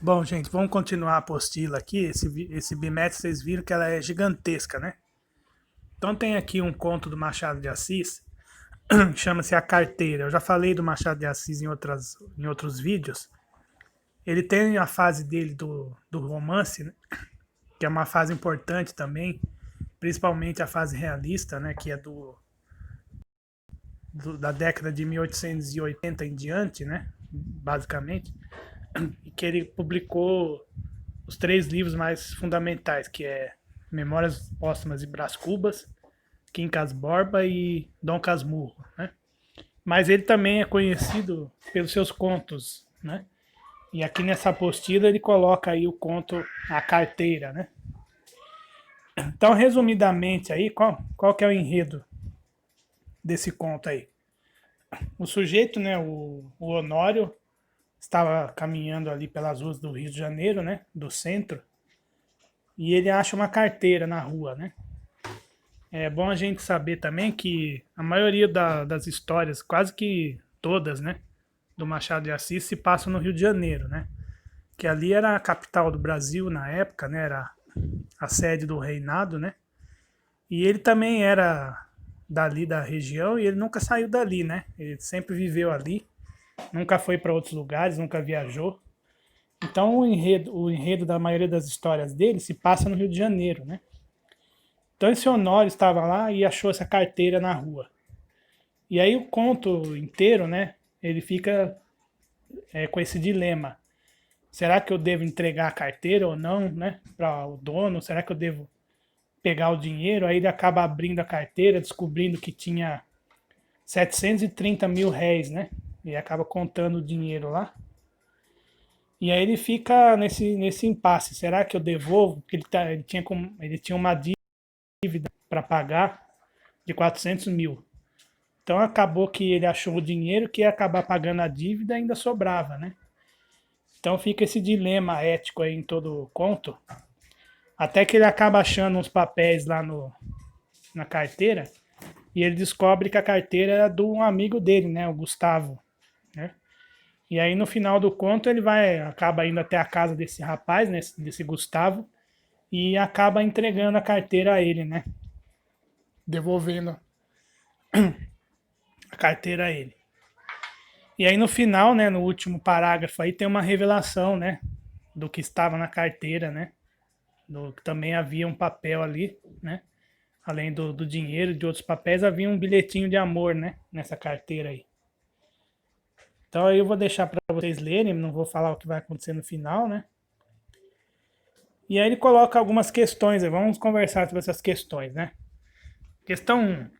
Bom, gente, vamos continuar a apostila aqui. Esse bimestre vocês viram que ela é gigantesca, né? Então tem aqui um conto do Machado de Assis, chama-se A Carteira. Eu já falei do Machado de Assis em outros vídeos. Ele tem a fase dele do romance, né? Que é uma fase importante também, principalmente a fase realista, né? Que é da década de 1880 em diante, né? Basicamente. E que ele publicou os três livros mais fundamentais, que é Memórias Póstumas de Brás Cubas, Quincas Borba e Dom Casmurro, né? Mas ele também é conhecido pelos seus contos, né? E aqui nessa apostila ele coloca aí o conto A Carteira, né? Então, resumidamente aí, qual que é o enredo desse conto aí? O sujeito, né, o Honório, estava caminhando ali pelas ruas do Rio de Janeiro, né, do centro, e ele acha uma carteira na rua, né? É bom a gente saber também que a maioria das histórias, quase que todas, né, do Machado de Assis se passam no Rio de Janeiro, né? Que ali era a capital do Brasil na época, né? Era a sede do reinado, né? E ele também era dali da região e ele nunca saiu dali, né? Ele sempre viveu ali, nunca foi para outros lugares, nunca viajou. Então o enredo da maioria das histórias dele se passa no Rio de Janeiro, né? Então esse Honório estava lá e achou essa carteira na rua. E aí o conto inteiro, né? Ele fica com esse dilema. Será que eu devo entregar a carteira ou não, né? Para o dono? Será que eu devo pegar o dinheiro? Aí ele acaba abrindo a carteira, descobrindo que tinha 730 mil réis, né? E acaba contando o dinheiro lá. E aí ele fica nesse impasse. Será que eu devolvo? Porque ele tinha uma dívida para pagar de 400 mil. Então acabou que ele achou o dinheiro que ia acabar pagando a dívida e ainda sobrava, né? Então fica esse dilema ético aí em todo o conto. Até que ele acaba achando uns papéis lá na carteira e ele descobre que a carteira era de um amigo dele, né? O Gustavo, né? E aí no final do conto ele acaba indo até a casa desse rapaz, né? Desse Gustavo, e acaba entregando a carteira a ele, né? Devolvendo a carteira a ele. E aí no final, né, no último parágrafo aí tem uma revelação, né, do que estava na carteira, né? Que também havia um papel ali, né? Além do dinheiro e de outros papéis, havia um bilhetinho de amor, né, nessa carteira aí. Então aí eu vou deixar para vocês lerem, não vou falar o que vai acontecer no final, né? E aí ele coloca algumas questões, vamos conversar sobre essas questões, né? Questão 1.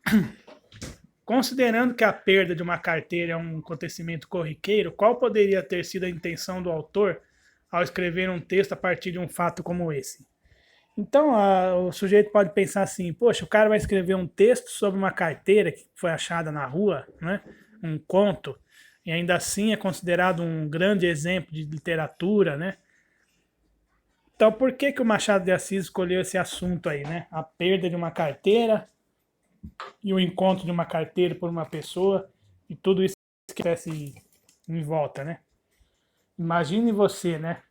Considerando que a perda de uma carteira é um acontecimento corriqueiro, qual poderia ter sido a intenção do autor ao escrever um texto a partir de um fato como esse? Então, o sujeito pode pensar assim: poxa, o cara vai escrever um texto sobre uma carteira que foi achada na rua, né? Um conto, e ainda assim é considerado um grande exemplo de literatura, né? Então, por que, que o Machado de Assis escolheu esse assunto aí, né? A perda de uma carteira e o encontro de uma carteira por uma pessoa e tudo isso que acontece em volta, né? Imagine você, né?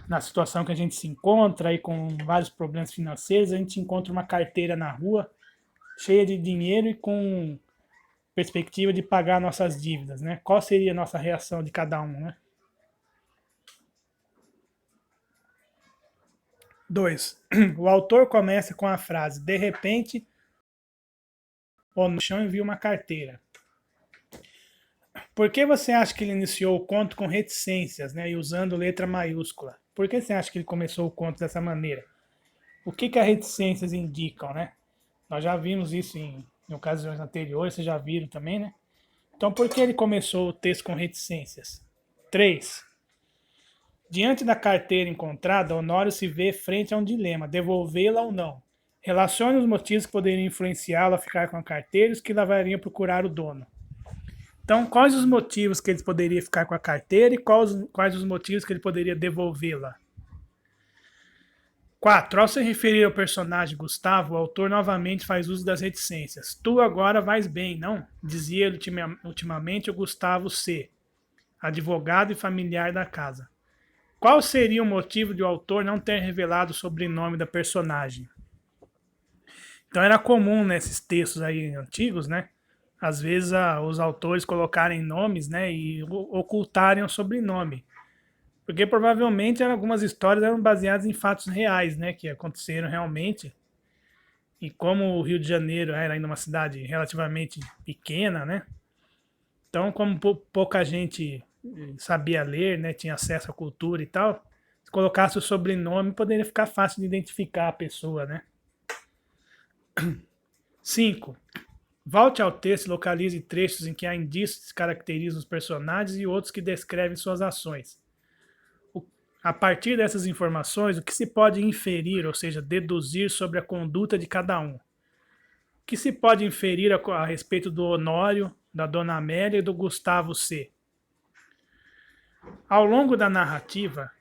Na situação que a gente se encontra aí com vários problemas financeiros, a gente encontra uma carteira na rua cheia de dinheiro e com perspectiva de pagar nossas dívidas, né? Qual seria a nossa reação de cada um, né? 2. O autor começa com a frase: de repente, o no chão envia uma carteira. Por que você acha que ele iniciou o conto com reticências, né, e usando letra maiúscula? Por que você acha que ele começou o conto dessa maneira? O que as reticências indicam, né? Nós já vimos isso em ocasiões anteriores, vocês já viram também, né? Então, por que ele começou o texto com reticências? 3. Diante da carteira encontrada, Honório se vê frente a um dilema: devolvê-la ou não. Relacione os motivos que poderiam influenciá-lo a ficar com a carteira e os que levariam a procurar o dono. Então, quais os motivos que ele poderia ficar com a carteira e quais os motivos que ele poderia devolvê-la? 4. Ao se referir ao personagem Gustavo, o autor novamente faz uso das reticências. Tu agora vais bem, não? Dizia ultimamente o Gustavo C., advogado e familiar da casa. Qual seria o motivo de o autor não ter revelado o sobrenome da personagem? Então era comum nesses textos aí antigos, né? Às vezes os autores colocarem nomes, né? E ocultarem o sobrenome. Porque provavelmente algumas histórias eram baseadas em fatos reais, né? Que aconteceram realmente. E como o Rio de Janeiro era ainda uma cidade relativamente pequena, né? Então, como pouca gente sabia ler, né? Tinha acesso à cultura e tal, se colocasse o sobrenome, poderia ficar fácil de identificar a pessoa, né? 5. Volte ao texto e localize trechos em que há indícios que caracterizam os personagens e outros que descrevem suas ações. A partir dessas informações, o que se pode inferir, ou seja, deduzir sobre a conduta de cada um? O que se pode inferir a respeito do Honório, da Dona Amélia e do Gustavo C? Ao longo da narrativa,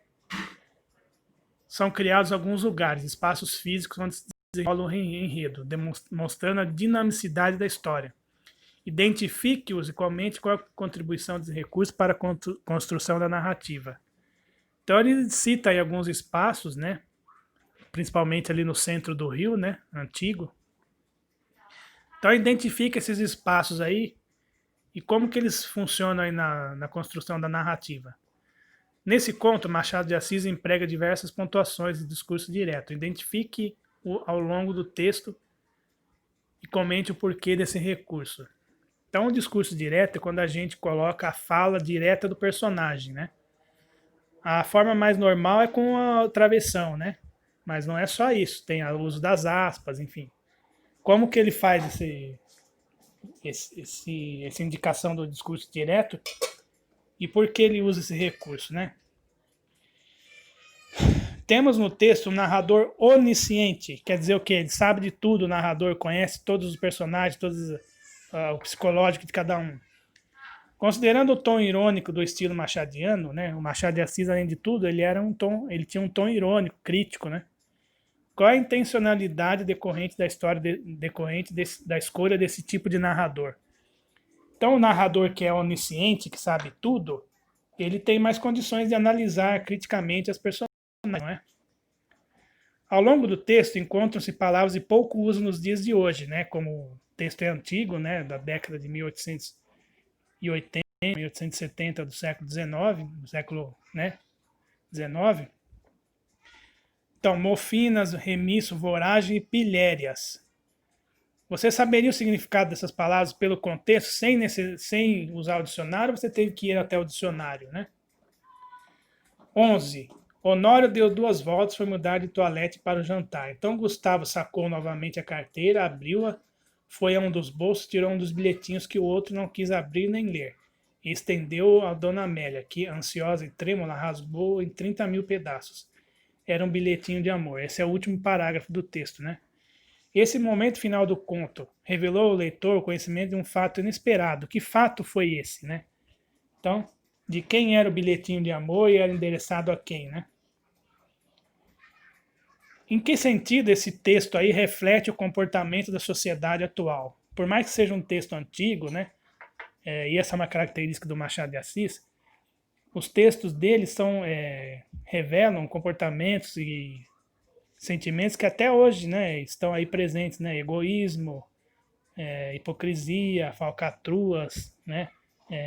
são criados alguns lugares, espaços físicos onde se desenrola o enredo, demonstrando a dinamicidade da história. Identifique-os e comente qual a contribuição dos recursos para a construção da narrativa. Então ele cita aí alguns espaços, né? Principalmente ali no centro do Rio, né? Antigo. Então identifica esses espaços aí e como que eles funcionam aí na construção da narrativa. Nesse conto, Machado de Assis emprega diversas pontuações de discurso direto. Identifique ao longo do texto e comente o porquê desse recurso. Então, o discurso direto é quando a gente coloca a fala direta do personagem, né? A forma mais normal é com a travessão, né? Mas não é só isso, tem o uso das aspas, enfim. Como que ele faz essa indicação do discurso direto e por que ele usa esse recurso, né? Temos no texto um narrador onisciente, quer dizer o quê? Ele sabe de tudo, o narrador conhece todos os personagens, o psicológico de cada um. Considerando o tom irônico do estilo machadiano, né? O Machado de Assis, além de tudo, ele tinha um tom irônico, crítico, né? Qual a intencionalidade decorrente da história, da escolha desse tipo de narrador? Então, o narrador que é onisciente, que sabe tudo, ele tem mais condições de analisar criticamente as personagens, não é? Ao longo do texto encontram-se palavras de pouco uso nos dias de hoje, né? Como o texto é antigo, né? Da década de 1880, 1870 do século XIX, do século, né? 19. Então, mofinas, remisso, voragem e pilhérias. Você saberia o significado dessas palavras pelo contexto, sem usar o dicionário, ou você teve que ir até o dicionário, né? 11. Honório deu 2 voltas, foi mudar de toalete para o jantar. Então Gustavo sacou novamente a carteira, abriu-a, foi a um dos bolsos, tirou um dos bilhetinhos que o outro não quis abrir nem ler. E estendeu a Dona Amélia, que, ansiosa e trêmula, rasgou em 30.000 pedaços. Era um bilhetinho de amor. Esse é o último parágrafo do texto, né? Esse momento final do conto revelou ao leitor o conhecimento de um fato inesperado. Que fato foi esse, né? Então, de quem era o bilhetinho de amor e era endereçado a quem, né? Em que sentido esse texto aí reflete o comportamento da sociedade atual? Por mais que seja um texto antigo, né? E essa é uma característica do Machado de Assis, os textos dele revelam comportamentos e sentimentos que até hoje, né, estão aí presentes, né? Egoísmo, hipocrisia, falcatruas, né?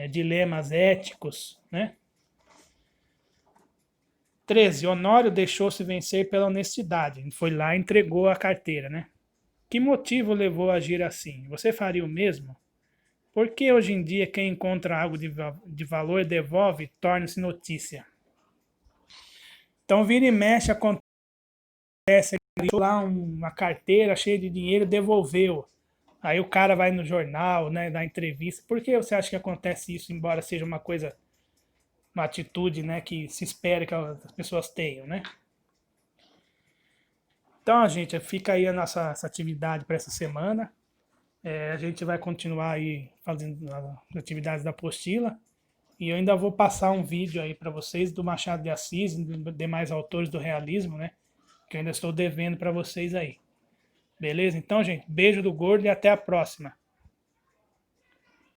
Dilemas éticos, né? 13. Honório deixou-se vencer pela honestidade. Foi lá e entregou a carteira, né? Que motivo levou a agir assim? Você faria o mesmo? Por que hoje em dia quem encontra algo de valor devolve torna-se notícia? Então vira e mexe, acontece lá uma carteira cheia de dinheiro, devolveu. Aí o cara vai no jornal, né, dá entrevista. Por que você acha que acontece isso, embora seja uma atitude, né, que se espera que as pessoas tenham, né? Então, gente, fica aí essa atividade para essa semana. A gente vai continuar aí fazendo as atividades da apostila. E eu ainda vou passar um vídeo aí para vocês do Machado de Assis e demais autores do realismo, né? Que eu ainda estou devendo para vocês aí. Beleza? Então, gente, beijo do gordo e até a próxima.